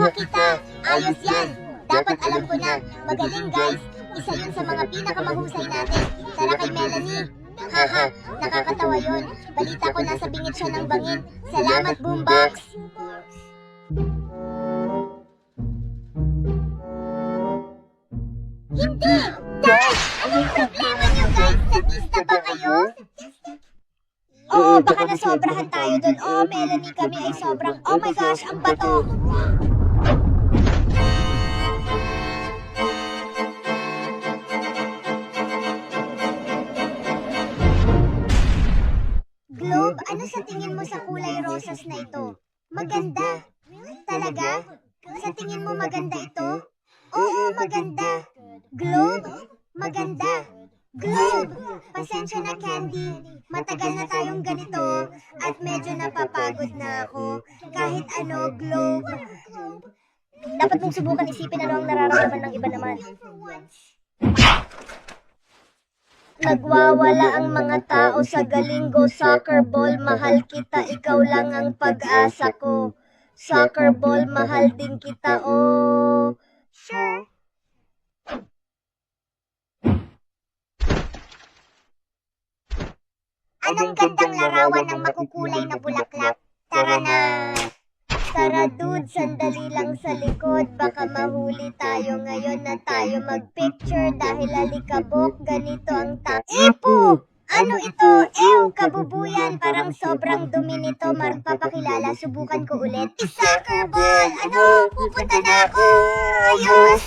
Nakuha kita! Ayos yan! Dapat alam ko na. Magaling guys! Isa yun sa mga pinakamahusay natin. Tara kay Melanie. Haha, nakakatawa yun. Balita ko nasa bingit siya ng bangin. Salamat, Boombox! Hindi! Dad! Anong problema niyo guys? Sadista ba kayo? Oo, baka nasobrahan tayo dun. Oo, Melanie, kami ay sobrang, oh my gosh, ang bato! Globe, ano sa tingin mo sa kulay rosas na ito? Maganda. Talaga? Sa tingin mo maganda ito? Oo, maganda. Globe, maganda. Globe, pasensya na Candy. Matagal na tayong ganito at medyo napapagod na ako. Kahit ano, Globe. Dapat mong subukan isipin ano ang nararamdaman ng iba naman. Nagwawala ang mga tao sa Galingo Soccer Ball. Mahal kita, ikaw lang ang pag-asa ko. Soccer Ball, mahal din kita, oh. Sure. Anong gandang larawan ng makukulay na bulaklak? Tara na! Tara dude, sandali lang sa likod. Baka mahuli tayo ngayon na tayo magpicture dahil alikabok, ganito ang Epo! Ano ito? Ew, kabubuyan. Parang sobrang dumi nito. Magpapakilala, subukan ko ulit. Soccer ball! Ano? Pupunta na ako! Ayos!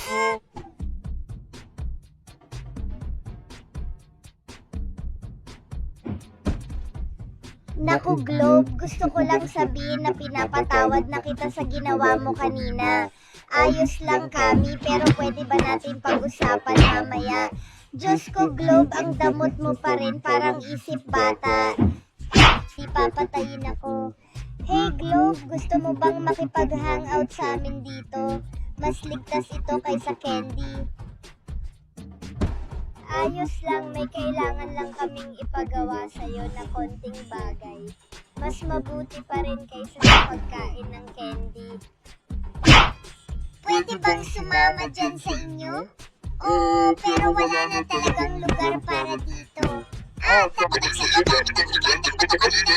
Naku Globe, gusto ko lang sabihin na pinapatawad na kita sa ginawa mo kanina. Ayos lang kami, pero pwede ba natin pag-usapan mamaya? Diyos ko Globe, ang damot mo pa rin, parang isip bata. Di papatayin ako. Hey Globe, gusto mo bang makipag-hangout sa amin dito? Mas ligtas ito kaysa candy. Ayos lang, may kailangan lang kaming ipagawa sa'yo na konting bagay. Mas mabuti pa rin kaysa sa pagkain ng candy. Pwede bang sumama dyan sa inyo? Oo, pero wala na talagang lugar para dito. Dapat ang sayo, bakit ang ligandang bato kanina?